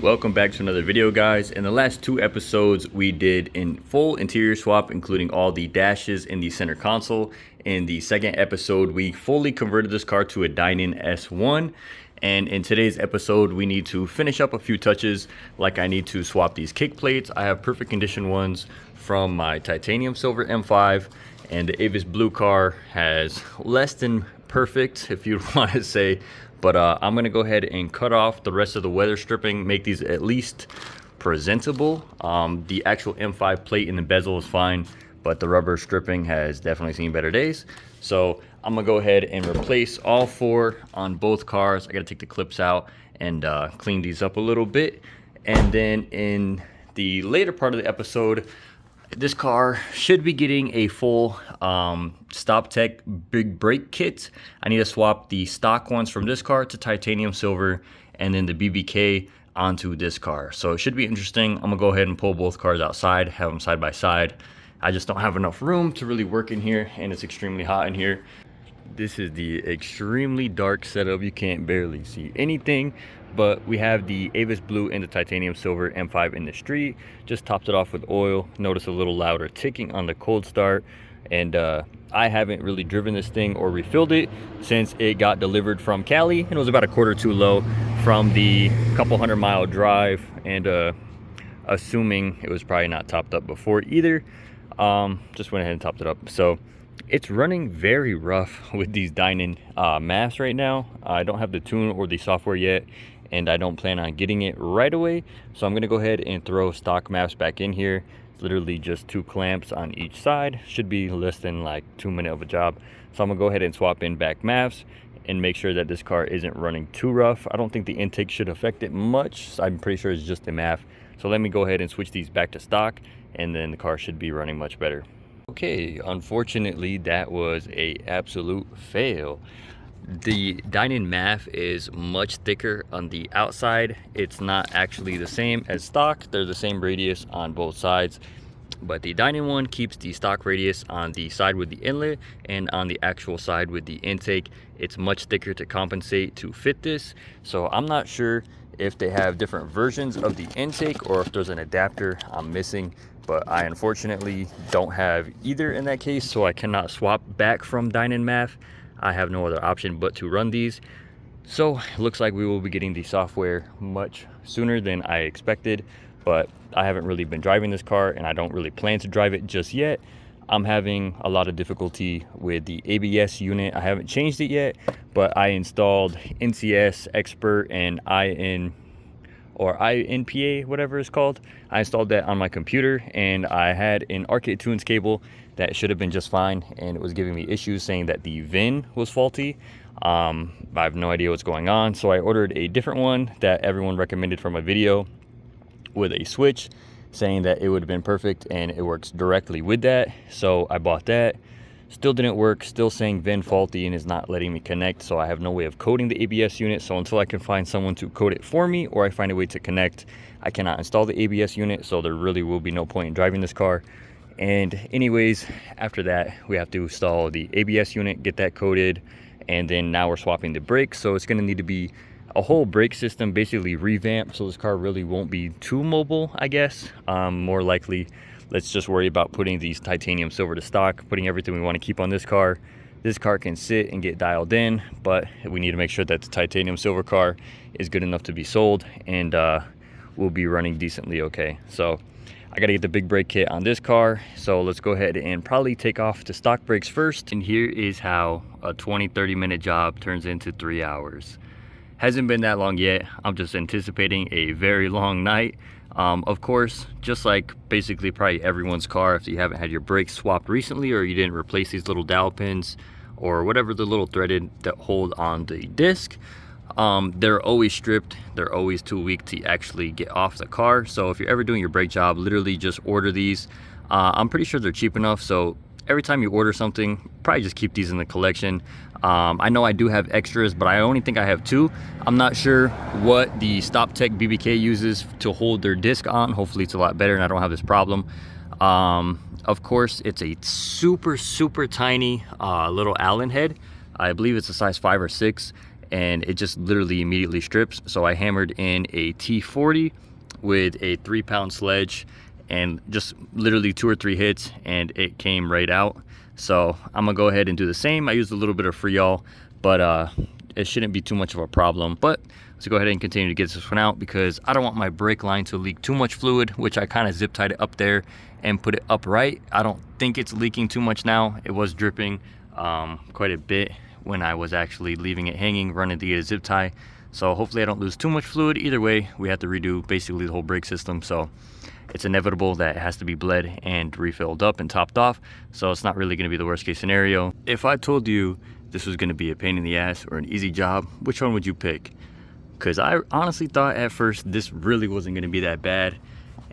Welcome back to another video, guys. In the last two episodes, we did a full interior swap, including all the dashes in the center console. In the second episode, we fully converted this car to a dine-in S1. And in today's episode, we need to finish up a few touches, like I need to swap these kick plates. I have perfect condition ones from my titanium silver M5, and the Avis blue car has less than perfect, if you want to say. But I'm going to go ahead and cut off the rest of the weather stripping, make these at least presentable. The actual M5 plate in the bezel is fine, but the rubber stripping has definitely seen better days. So I'm going to go ahead and replace all four on both cars. I got to take the clips out and clean these up a little bit. And then in the later part of the episode, this car should be getting a full StopTech big brake kit. I need to swap the stock ones from this car to titanium silver and then the BBK onto this car. So it should be interesting. I'm gonna go ahead and pull both cars outside, have them side by side. I just don't have enough room to really work in here, and it's extremely hot in here. This is the extremely dark setup. You can't barely see anything, but we have the Avis blue and the titanium silver M5 in the street. Just topped it off with oil. Notice a little louder ticking on the cold start. And I haven't really driven this thing or refilled it since it got delivered from Cali, and it was about a quarter too low from the couple 100-mile drive, and assuming it was probably not topped up before either, just went ahead and topped it up. So it's running very rough with these dine-in maps right now. I don't have the tune or the software yet, and I don't plan on getting it right away. So I'm gonna go ahead and throw stock maps back in here. It's literally just 2 clamps on each side. Should be less than like 2 minutes of a job. So I'm gonna go ahead and swap in back maps and make sure that this car isn't running too rough. I don't think the intake should affect it much. I'm pretty sure it's just the MAF. So let me go ahead and switch these back to stock, and then the car should be running much better. Okay, unfortunately, that was a absolute fail. The dine-in MAF is much thicker on the outside. It's not actually the same as stock. They're the same radius on both sides, but the dine-in one keeps the stock radius on the side with the inlet, and on the actual side with the intake, it's much thicker to compensate to fit this. So I'm not sure if they have different versions of the intake or if there's an adapter I'm missing, but I unfortunately don't have either in that case, so I cannot swap back from dine-in MAF. I have no other option but to run these. So it looks like we will be getting the software much sooner than I expected, but I haven't really been driving this car, and I don't really plan to drive it just yet. I'm having a lot of difficulty with the ABS unit. I haven't changed it yet, but I installed NCS Expert and INPA, whatever it's called. I installed that on my computer, and I had an Arcade Tunes cable that should have been just fine, and it was giving me issues saying that the VIN was faulty. I have no idea what's going on, so I ordered a different one that everyone recommended from a video with a switch, saying that it would have been perfect, and it works directly with that. So I bought that. Still didn't work, still saying VIN faulty and is not letting me connect, so I have no way of coding the ABS unit. So until I can find someone to code it for me, or I find a way to connect, I cannot install the ABS unit, so there really will be no point in driving this car. And anyways, after that, we have to install the ABS unit, get that coded, and then now we're swapping the brakes. So it's gonna need to be a whole brake system basically revamped, so this car really won't be too mobile, I guess. More likely, let's just worry about putting these titanium silver to stock, putting everything we want to keep on this car. This car can sit and get dialed in, but we need to make sure that the titanium silver car is good enough to be sold, and will be running decently okay. So I got to get the big brake kit on this car. So let's go ahead and probably take off the stock brakes first. And here is how a 20-30 minute job turns into 3 hours. Hasn't been that long yet. I'm just anticipating a very long night. Of course, just like basically probably everyone's car, if you haven't had your brakes swapped recently, or you didn't replace these little dowel pins or whatever the little threaded that hold on the disc, they're always stripped. They're always too weak to actually get off the car. So if you're ever doing your brake job, literally just order these. I'm pretty sure they're cheap enough, so every time you order something, probably just keep these in the collection. I know I do have extras, but I only think I have 2. I'm not sure what the StopTech BBK uses to hold their disc on. Hopefully it's a lot better and I don't have this problem. Of course, it's a super tiny little Allen head. I believe it's a size 5 or 6, and it just literally immediately strips. So I hammered in a T40 with a 3-pound sledge, and just literally 2 or 3 hits and it came right out. So I'm gonna go ahead and do the same. I used a little bit of Freol, but it shouldn't be too much of a problem. But let's go ahead and continue to get this one out, because I don't want my brake line to leak too much fluid, which I kind of zip tied it up there and put it upright. I don't think it's leaking too much now. It was dripping quite a bit when I was actually leaving it hanging, running to get a zip tie. So hopefully I don't lose too much fluid. Either way, we have to redo basically the whole brake system. So it's inevitable that it has to be bled and refilled up and topped off. So it's not really gonna be the worst case scenario. If I told you this was gonna be a pain in the ass or an easy job, which one would you pick? Because I honestly thought at first this really wasn't gonna be that bad.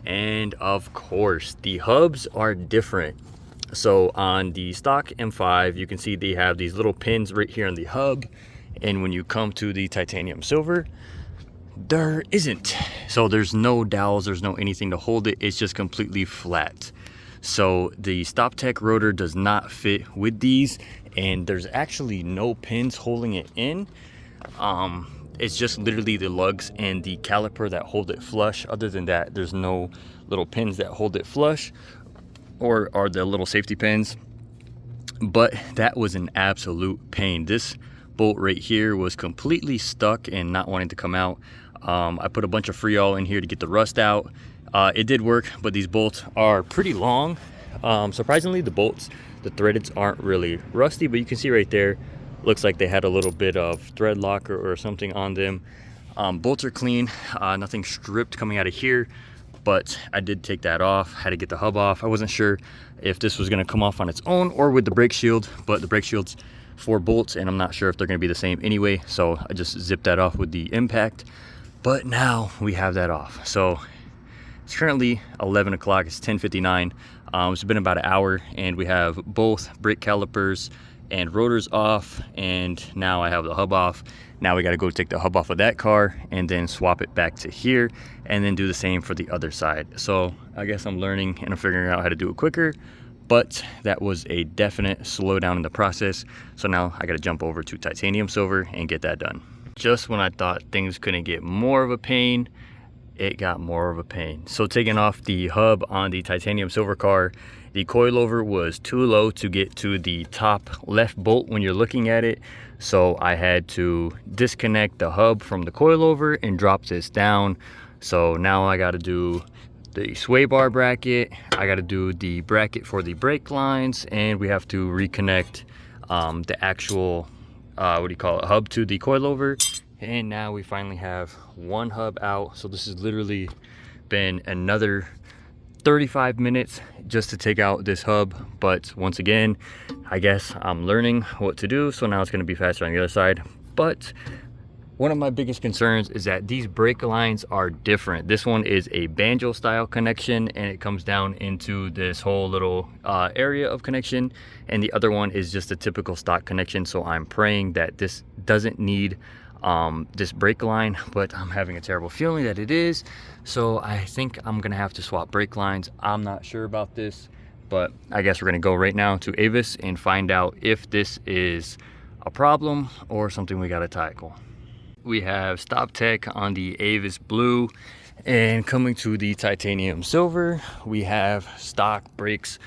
And of course, the hubs are different. So on the stock M5, you can see they have these little pins right here on the hub. And when you come to the titanium silver, there isn't. So there's no dowels, there's no anything to hold it. It's just completely flat. So the StopTech rotor does not fit with these, and there's actually no pins holding it in. It's just literally the lugs and the caliper that hold it flush. Other than that, there's no little pins that hold it flush, or are the little safety pins. But that was an absolute pain. This bolt right here was completely stuck and not wanting to come out. I put a bunch of Freol in here to get the rust out. It did work, but these bolts are pretty long. Surprisingly, the bolts, the threadeds aren't really rusty, but you can see right there, looks like they had a little bit of thread lock or something on them. Bolts are clean, nothing stripped coming out of here, but I did take that off, had to get the hub off. I wasn't sure if this was gonna come off on its own or with the brake shield, but the brake shield's 4 bolts, and I'm not sure if they're gonna be the same anyway, so I just zipped that off with the impact. But now we have that off. So it's currently 11 o'clock, it's 10:59. It's been about an hour, and we have both brake calipers and rotors off, and now I have the hub off. Now we got to go take the hub off of that car and then swap it back to here, and then do the same for the other side. So I guess I'm learning and I'm figuring out how to do it quicker, but that was a definite slowdown in the process. So now I got to jump over to titanium silver and get that done. Just when I thought things couldn't get more of a pain, it got more of a pain. So taking off the hub on the titanium silver car, the coilover was too low to get to the top left bolt when you're looking at it. So I had to disconnect the hub from the coilover and drop this down. So now I got to do the sway bar bracket, I got to do the bracket for the brake lines, and we have to reconnect the actual hub to the coilover. And now we finally have one hub out. So this has literally been another 35 minutes just to take out this hub. But once again, I guess I'm learning what to do. So now it's going to be faster on the other side. But one of my biggest concerns is that these brake lines are different. This one is a banjo style connection, and it comes down into this whole little area of connection. And the other one is just a typical stock connection. So I'm praying that this doesn't need this brake line, but I'm having a terrible feeling that it is. So I think I'm gonna have to swap brake lines. I'm not sure about this, but I guess we're gonna go right now to Avis and find out if this is a problem or something we gotta tackle. We have StopTech on the Avis blue, and coming to the titanium silver, we have stock brakes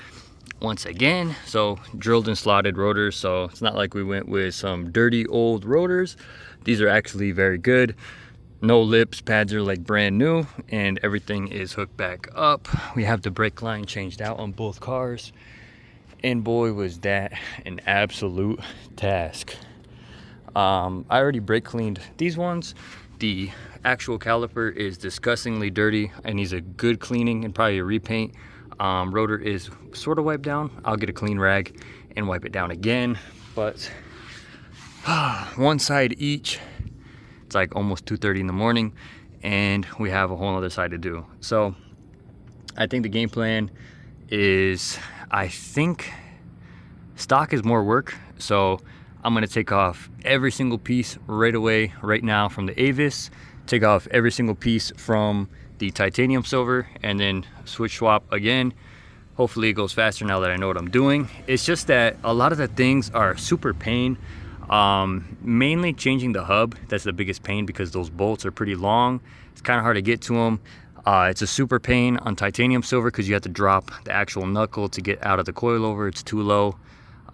once again. So drilled and slotted rotors, so it's not like we went with some dirty old rotors. These are actually very good. No lips, pads are like brand new, and everything is hooked back up. We have the brake line changed out on both cars, and boy was that an absolute task. I already brake cleaned these ones. The actual caliper is disgustingly dirty and needs a good cleaning and probably a repaint. Rotor is sort of wiped down. I'll get a clean rag and wipe it down again, but one side each. It's like almost 2:30 in the morning, and we have a whole other side to do. So I think the game plan is, I think stock is more work. So I'm gonna take off every single piece right away, right now from the Avis, take off every single piece from the titanium silver, and then switch swap again. Hopefully it goes faster now that I know what I'm doing. It's just that a lot of the things are super pain. Mainly changing the hub. That's the biggest pain because those bolts are pretty long. It's kind of hard to get to them. It's a super pain on titanium silver because you have to drop the actual knuckle to get out of the coilover. It's too low.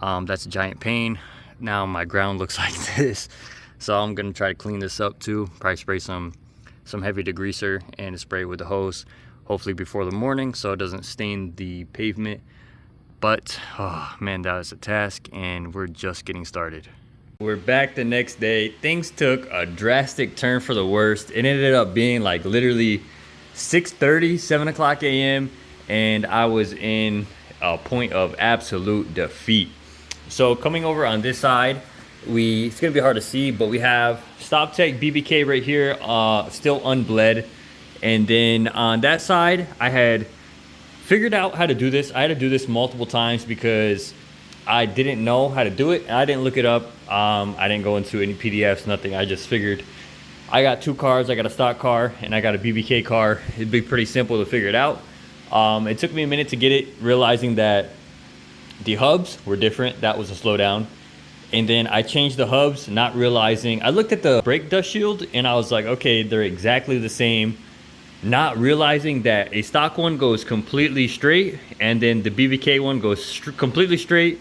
That's a giant pain. Now my ground looks like this, so I'm gonna try to clean this up too. Probably spray some heavy degreaser and spray with the hose, hopefully before the morning so it doesn't stain the pavement. But oh man, that was a task, and we're just getting started. We're back the next day. Things took a drastic turn for the worst. It ended up being like literally 6:30, 7 o'clock a.m. and I was in a point of absolute defeat. So coming over on this side, it's gonna be hard to see, but we have StopTech BBK right here, still unbled. And then on that side, I had figured out how to do this. I had to do this multiple times because I didn't know how to do it. I didn't look it up. I didn't go into any PDFs, nothing. I just figured I got two cars. I got a stock car and I got a BBK car. It'd be pretty simple to figure it out. It took me a minute to get it, realizing that the hubs were different. That was a slowdown. And then I changed the hubs, not realizing. I looked at the brake dust shield and I was like, okay, they're exactly the same. Not realizing that a stock one goes completely straight and then the BBK one goes completely straight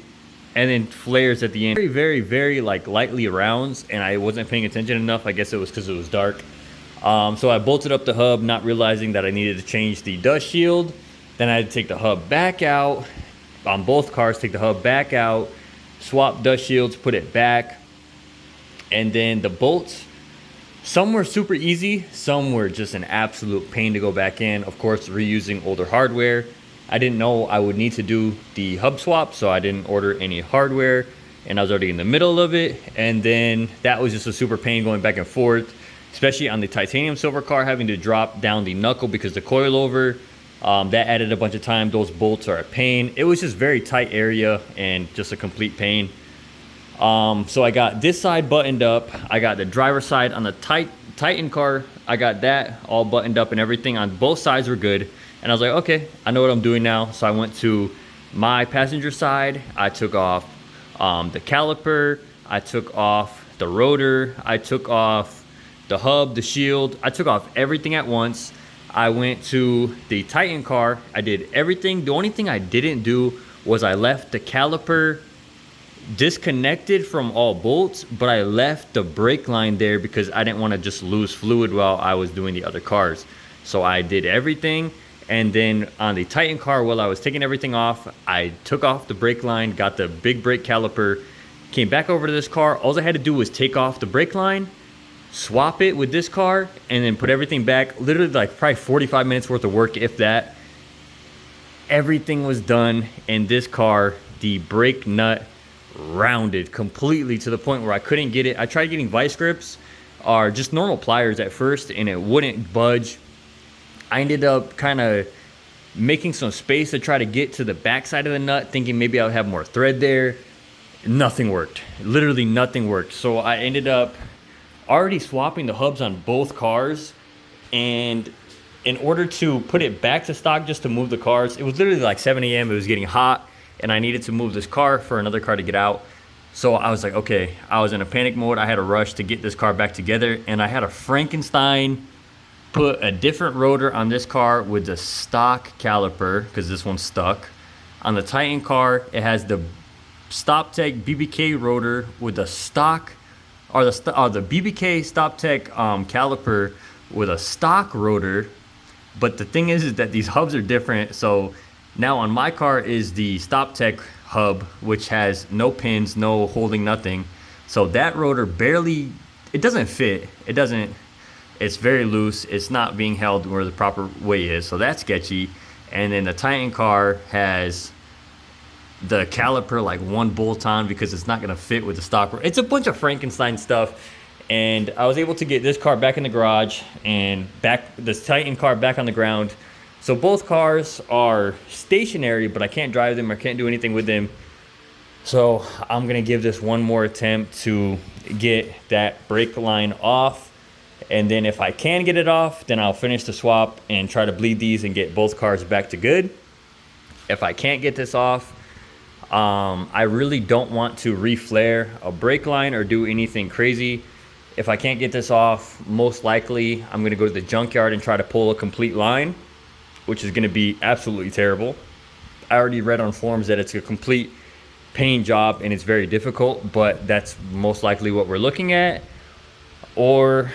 and then flares at the end. Very, very, very like lightly rounds, and I wasn't paying attention enough. I guess it was because it was dark. So I bolted up the hub, not realizing that I needed to change the dust shield. Then I had to take the hub back out. On both cars, take the hub back out, swap dust shields, put it back. And then the bolts, some were super easy, some were just an absolute pain to go back in. Of course, reusing older hardware. I didn't know I would need to do the hub swap, so I didn't order any hardware, and I was already in the middle of it. And then that was just a super pain going back and forth, especially on the titanium silver car, having to drop down the knuckle because the coilover, that added a bunch of time. Those bolts are a pain. It was just very tight area and just a complete pain. So I got this side buttoned up. I got the driver's side on the Titan car. I got that all buttoned up and everything on both sides were good. And I was like, okay, I know what I'm doing now. So I went to my passenger side. I took off the caliper. I took off the rotor. I took off the hub, the shield. I took off everything at once. I went to the Titan car. I did everything. The only thing I didn't do was I left the caliper disconnected from all bolts, but I left the brake line there because I didn't want to just lose fluid while I was doing the other cars. So I did everything. And then on the Titan car, while I was taking everything off, I took off the brake line, got the big brake caliper, came back over to this car. All I had to do was take off the brake line, swap it with this car, and then put everything back. Literally like probably 45 minutes worth of work, if that. Everything was done in this car. The brake nut rounded completely to the point where I couldn't get it. I tried getting vice grips or just normal pliers at first, and it wouldn't budge. I ended up kind of making some space to try to get to the back side of the nut, thinking maybe I would have more thread there. Nothing worked. Literally nothing worked. So I ended up already swapping the hubs on both cars, and in order to put it back to stock just to move the cars, it was literally like 7 a.m. It was getting hot, and I needed to move this car for another car to get out. So I was like, okay, I was in a panic mode. I had to rush to get this car back together, and I had a Frankenstein put a different rotor on this car with the stock caliper because this one's stuck. On the Titan car, it has the StopTech BBK rotor with the stock, or the BBK StopTech caliper with a stock rotor. But the thing is that these hubs are different. So now on my car is the StopTech hub, which has no pins, no holding, nothing. So that rotor barely, it doesn't fit. It doesn't. It's very loose. It's not being held where the proper way is. So that's sketchy. And then the Titan car has the caliper like one bolt on because it's not going to fit with the stock. It's a bunch of Frankenstein stuff. And I was able to get this car back in the garage and back this Titan car back on the ground. So both cars are stationary, but I can't drive them or can't do anything with them. So I'm going to give this one more attempt to get that brake line off. And then if I can get it off, then I'll finish the swap and try to bleed these and get both cars back to good. If I can't get this off, I really don't want to reflare a brake line or do anything crazy. If I can't get this off, most likely I'm gonna go to the junkyard and try to pull a complete line, which is gonna be absolutely terrible. I already read on forums that it's a complete paint job and it's very difficult, but that's most likely what we're looking at. Or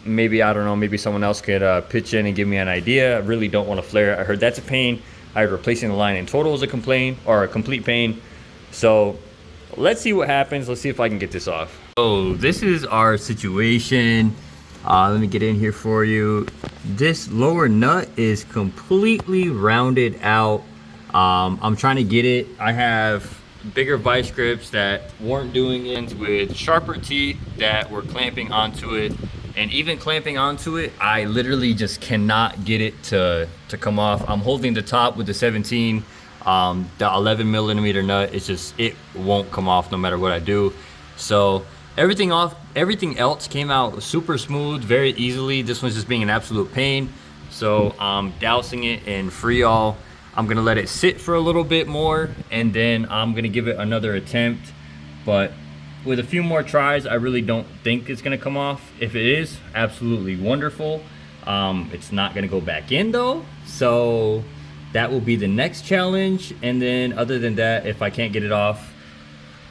maybe, I don't know, maybe someone else could pitch in and give me an idea. I really don't want to flare it. I heard that's a pain. I heard replacing the line in total is a complaint or a complete pain. So let's see what happens. Let's see if I can get this off. So this is our situation. Let me get in here for you. This lower nut is completely rounded out. I'm trying to get it. I have bigger vice grips that weren't doing it, with sharper teeth that were clamping onto it, and even clamping onto it, I literally just cannot get it to come off. I'm holding the top with the 17, the 11 millimeter nut. It's just, it won't come off no matter what I do. So everything else came out super smooth, very easily. This one's just being an absolute pain. So I'm dousing it in Freol. I'm gonna let it sit for a little bit more, and then I'm gonna give it another attempt. But with a few more tries, I really don't think it's gonna come off. If it is, absolutely wonderful. It's not gonna go back in though, so that will be the next challenge. And then other than that, if I can't get it off,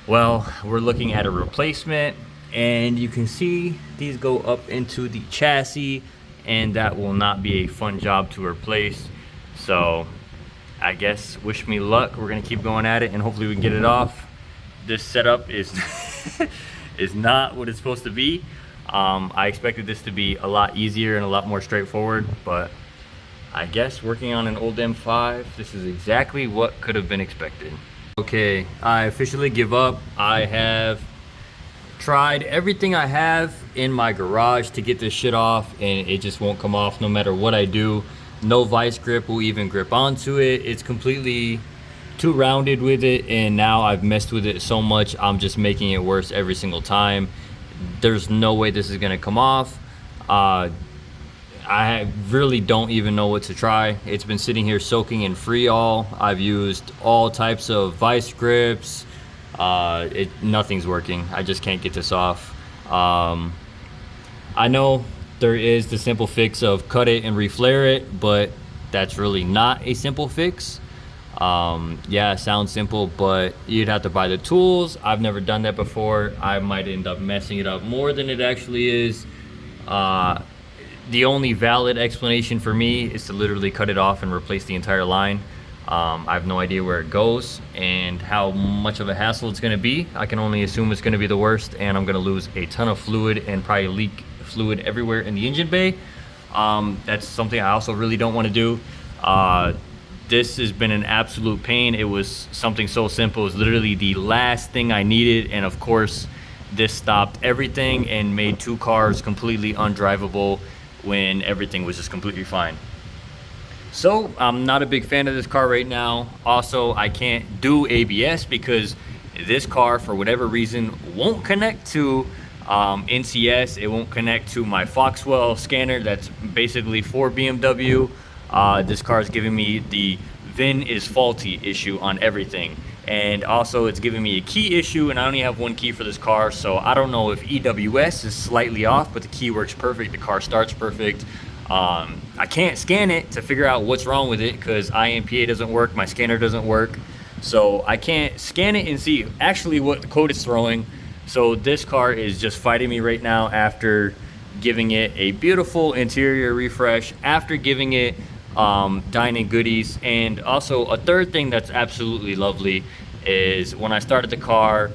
well, we're looking at a replacement. And you can see these go up into the chassis, and that will not be a fun job to replace. So I guess wish me luck. We're gonna keep going at it and hopefully we can get it off. This setup is is not what it's supposed to be. I expected this to be a lot easier and a lot more straightforward, but I guess working on an old M5, this is exactly what could have been expected. Okay, I officially give up. I have tried everything I have in my garage to get this shit off, and it just won't come off no matter what I do. No vice grip will even grip onto it. It's completely too rounded with it, and now I've messed with it so much, I'm just making it worse every single time. There's no way this is gonna come off. I really don't even know what to try. It's been sitting here soaking in Freol. I've used all types of vice grips. Nothing's working. I just can't get this off. I know there is the simple fix of cut it and reflare it, but that's really not a simple fix. Yeah, it sounds simple, but you'd have to buy the tools. I've never done that before. I might end up messing it up more than it actually is. The only valid explanation for me is to literally cut it off and replace the entire line. I have no idea where it goes and how much of a hassle it's going to be. I can only assume it's going to be the worst, and I'm going to lose a ton of fluid and probably leak fluid everywhere in the engine bay. That's something I also really don't want to do. This has been an absolute pain. It was something so simple. It was literally the last thing I needed, and of course this stopped everything and made two cars completely undrivable when everything was just completely fine. So I'm not a big fan of this car right now. Also, I can't do ABS because this car, for whatever reason, won't connect to NCS. It won't connect to my Foxwell scanner that's basically for BMW. This car is giving me the VIN is faulty issue on everything. And also it's giving me a key issue, and I only have one key for this car, so I don't know if EWS is slightly off, but the key works perfect, the car starts perfect. I can't scan it to figure out what's wrong with it because IMPA doesn't work, my scanner doesn't work, so I can't scan it and see actually what the code is throwing. So this car is just fighting me right now after giving it a beautiful interior refresh, after giving it dining goodies. And also a third thing that's absolutely lovely is when I started the car,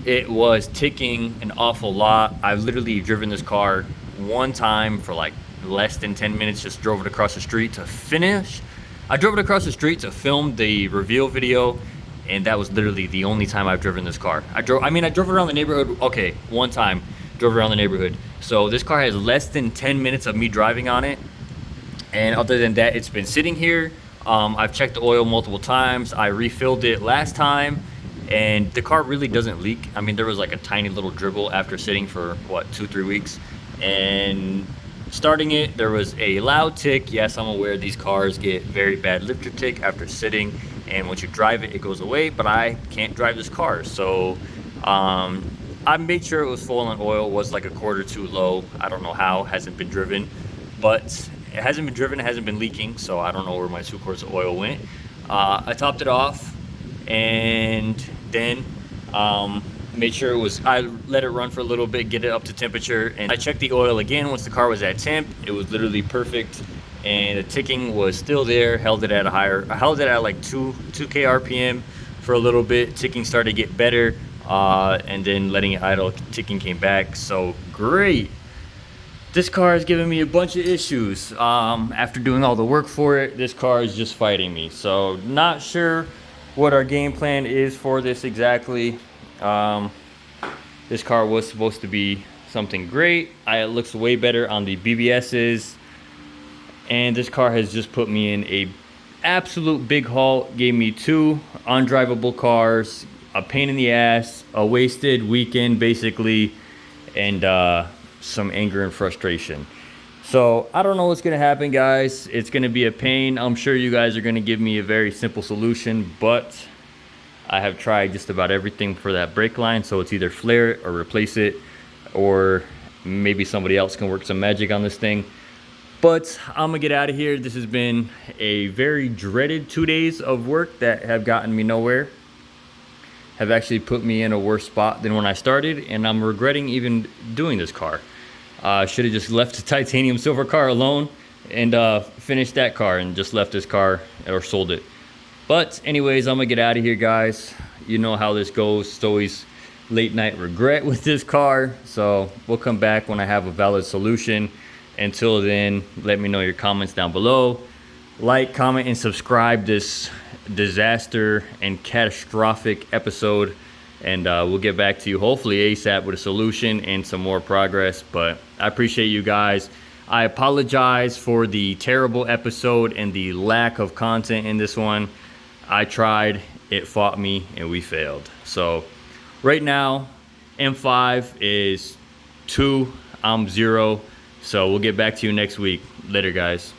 it was ticking an awful lot. I've literally driven this car one time for like less than 10 minutes, just drove it across the street to finish. I drove it across the street to film the reveal video, and that was literally the only time I've driven this car. I drove around the neighborhood, okay, one time, drove around the neighborhood. So this car has less than 10 minutes of me driving on it. And other than that, it's been sitting here. I've checked the oil multiple times. I refilled it last time, and the car really doesn't leak. I mean, there was like a tiny little dribble after sitting for, what, 2-3 weeks. And starting it, there was a loud tick. Yes, I'm aware these cars get very bad lifter tick after sitting, and once you drive it, it goes away, but I can't drive this car. So I made sure it was full on oil, was like a quarter too low. I don't know how, hasn't been driven, but it hasn't been driven, it hasn't been leaking, so I don't know where my 2 quarts of oil went. I topped it off, and then made sure I let it run for a little bit, get it up to temperature, and I checked the oil again once the car was at temp. It was literally perfect, and the ticking was still there. Held it at like 2k RPM for a little bit. Ticking started to get better, and then letting it idle, ticking came back. So great. This car is giving me a bunch of issues. After doing all the work for it, this car is just fighting me. So not sure what our game plan is for this exactly. This car was supposed to be something great. It looks way better on the BBSs, and this car has just put me in a absolute big halt. Gave me 2 undrivable cars, a pain in the ass, a wasted weekend basically, and some anger and frustration. So I don't know what's gonna happen, guys. It's gonna be a pain. I'm sure you guys are gonna give me a very simple solution, but I have tried just about everything for that brake line. So it's either flare it or replace it, or maybe somebody else can work some magic on this thing. But I'm gonna get out of here. This has been a very dreaded 2 days of work that have gotten me nowhere, have actually put me in a worse spot than when I started, and I'm regretting even doing this car. Should have just left the titanium silver car alone and finished that car and just left this car or sold it. But anyways, I'm gonna get out of here, guys. You know how this goes. It's always late night regret with this car. So we'll come back when I have a valid solution. Until then, let me know your comments down below. Like, comment, and subscribe this disaster and catastrophic episode. And we'll get back to you hopefully ASAP with a solution and some more progress. But I appreciate you guys. I apologize for the terrible episode and the lack of content in this one. I tried, it fought me, and we failed. So right now, M5 is 2, I'm 0. So we'll get back to you next week. Later, guys.